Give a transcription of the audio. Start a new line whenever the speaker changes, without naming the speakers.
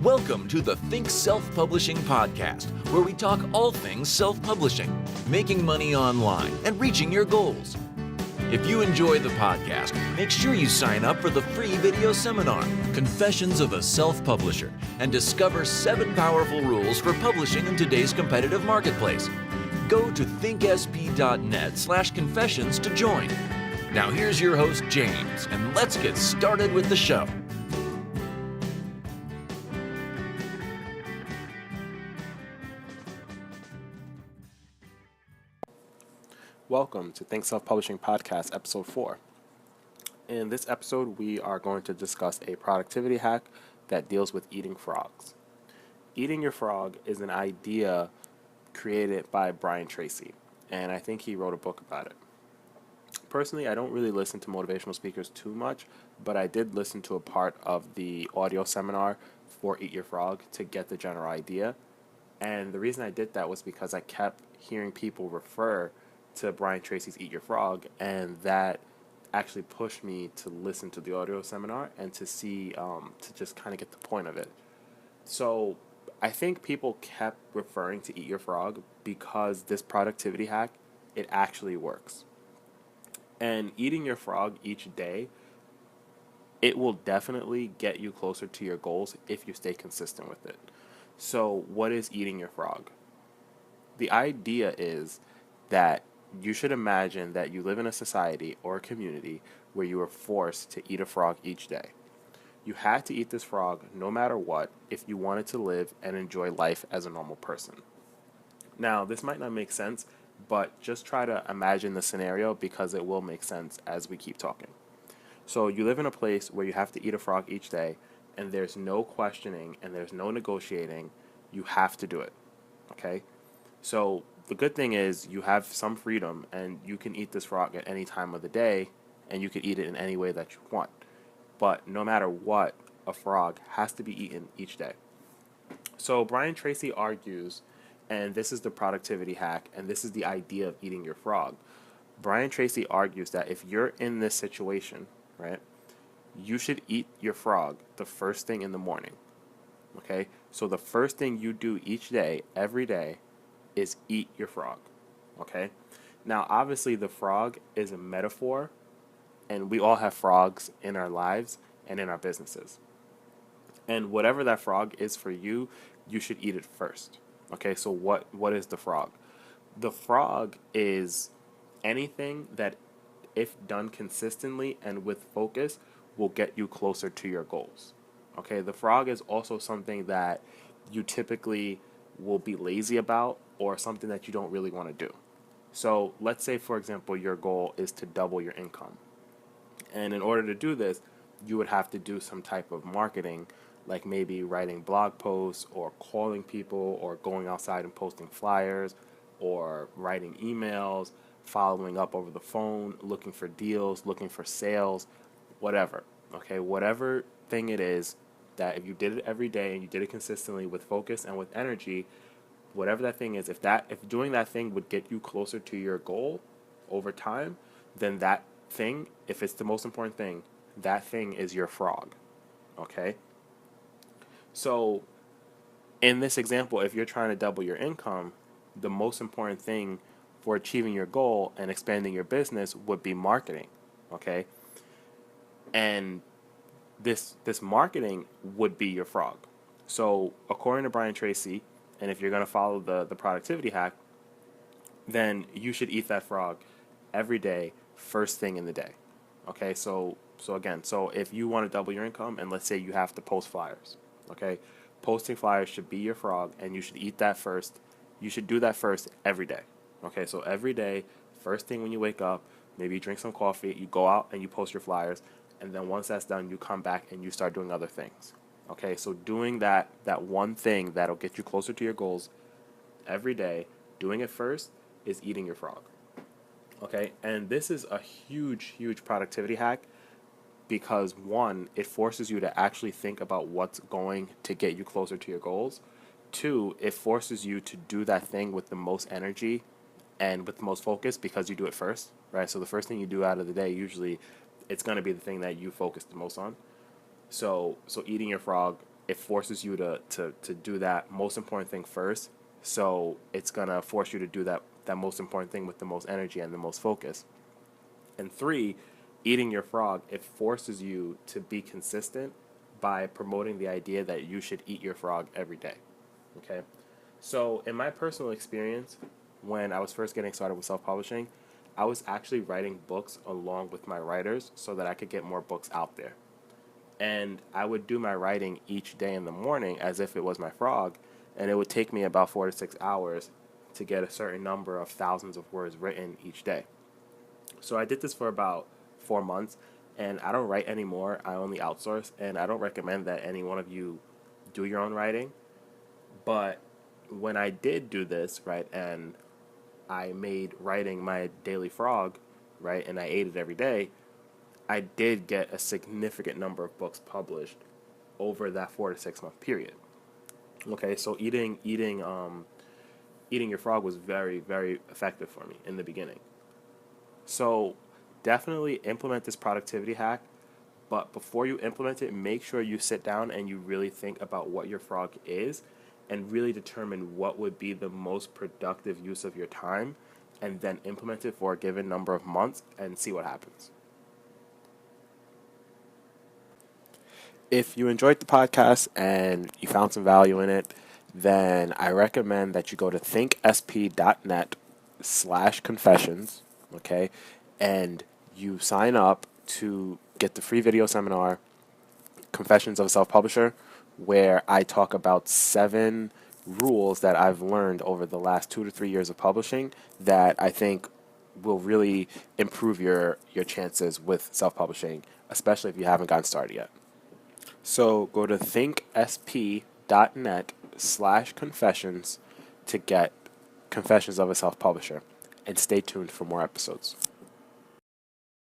Welcome to the Think Self-Publishing Podcast, where we talk all things self-publishing, making money online, and reaching your goals. If you enjoy the podcast, make sure you sign up for the free video seminar, Confessions of a Self-Publisher, and discover 7 powerful rules for publishing in today's competitive marketplace. Go to thinksp.net/confessions to join. Now here's your host, James, and let's get started with the show.
Welcome to Think Self-Publishing Podcast, Episode 4. In this episode, we are going to discuss a productivity hack that deals with eating frogs. Eating your frog is an idea created by Brian Tracy, and I think he wrote a book about it. Personally, I don't really listen to motivational speakers too much, but I did listen to a part of the audio seminar for Eat Your Frog to get the general idea. And the reason I did that was because I kept hearing people refer to Brian Tracy's Eat Your Frog, and that actually pushed me to listen to the audio seminar and to see, to just kind of get the point of it. So I think people kept referring to Eat Your Frog because this productivity hack, it actually works. And eating your frog each day, it will definitely get you closer to your goals if you stay consistent with it. So what is eating your frog? The idea is that you should imagine that you live in a society or a community where you are forced to eat a frog each day. You had to eat this frog no matter what if you wanted to live and enjoy life as a normal person. Now, this might not make sense, but just try to imagine the scenario because it will make sense as we keep talking. So you live in a place where you have to eat a frog each day, and there's no questioning and there's no negotiating. You have to do it, okay? So the good thing is you have some freedom and you can eat this frog at any time of the day and you can eat it in any way that you want. But no matter what, a frog has to be eaten each day. So Brian Tracy argues, and this is the productivity hack, and this is the idea of eating your frog. Brian Tracy argues that if you're in this situation, right, you should eat your frog the first thing in the morning, okay? So the first thing you do each day, every day, is eat your frog, okay? Now, obviously, the frog is a metaphor, and we all have frogs in our lives and in our businesses. And whatever that frog is for you, you should eat it first, okay? So what is the frog? The frog is anything that, if done consistently and with focus, will get you closer to your goals, okay? The frog is also something that you typically will be lazy about or something that you don't really want to do. So let's say, for example, your goal is to double your income. And in order to do this, you would have to do some type of marketing, like maybe writing blog posts or calling people or going outside and posting flyers or writing emails, following up over the phone, looking for deals, looking for sales, whatever. Okay, whatever thing it is that if you did it every day and you did it consistently with focus and with energy, whatever that thing is, if doing that thing would get you closer to your goal over time, then that thing, if it's the most important thing, that thing is your frog, okay? So in this example, if you're trying to double your income, the most important thing for achieving your goal and expanding your business would be marketing, okay? And this marketing would be your frog. So according to Brian Tracy, and if you're going to follow the productivity hack, then you should eat that frog every day, first thing in the day. Okay, so if you want to double your income, and let's say you have to post flyers, okay, posting flyers should be your frog, and you should eat that first. You should do that first every day. Okay, so every day, first thing when you wake up, maybe you drink some coffee, you go out and you post your flyers, and then once that's done, you come back and you start doing other things. Okay, so doing that one thing that'll get you closer to your goals every day, doing it first, is eating your frog. Okay, and this is a huge productivity hack because, one, it forces you to actually think about what's going to get you closer to your goals. Two, it forces you to do that thing with the most energy and with the most focus because you do it first, right? So the first thing you do out of the day, usually it's going to be the thing that you focus the most on. So eating your frog it forces you to do that most important thing first. So it's gonna force you to do that most important thing with the most energy and the most focus. And three, eating your frog, it forces you to be consistent by promoting the idea that you should eat your frog every day. Okay? So, in my personal experience, when I was first getting started with self publishing, I was actually writing books along with my writers so that I could get more books out there. And I would do my writing each day in the morning as if it was my frog, and it would take me about 4 to 6 hours to get a certain number of thousands of words written each day. So I did this for about 4 months, and I don't write anymore. I only outsource, and I don't recommend that any one of you do your own writing. But when I did do this, right, and I made writing my daily frog, right, and I ate it every day, I did get a significant number of books published over that 4 to 6 month period. Okay, so eating your frog was very, very effective for me in the beginning. So definitely implement this productivity hack, but before you implement it, make sure you sit down and you really think about what your frog is and really determine what would be the most productive use of your time, and then implement it for a given number of months and see what happens. If you enjoyed the podcast and you found some value in it, then I recommend that you go to thinksp.net/confessions, okay, and you sign up to get the free video seminar, Confessions of a Self-Publisher, where I talk about 7 rules that I've learned over the last 2 to 3 years of publishing that I think will really improve your chances with self-publishing, especially if you haven't gotten started yet. So go to thinksp.net/confessions to get Confessions of a Self-Publisher, and stay tuned for more episodes.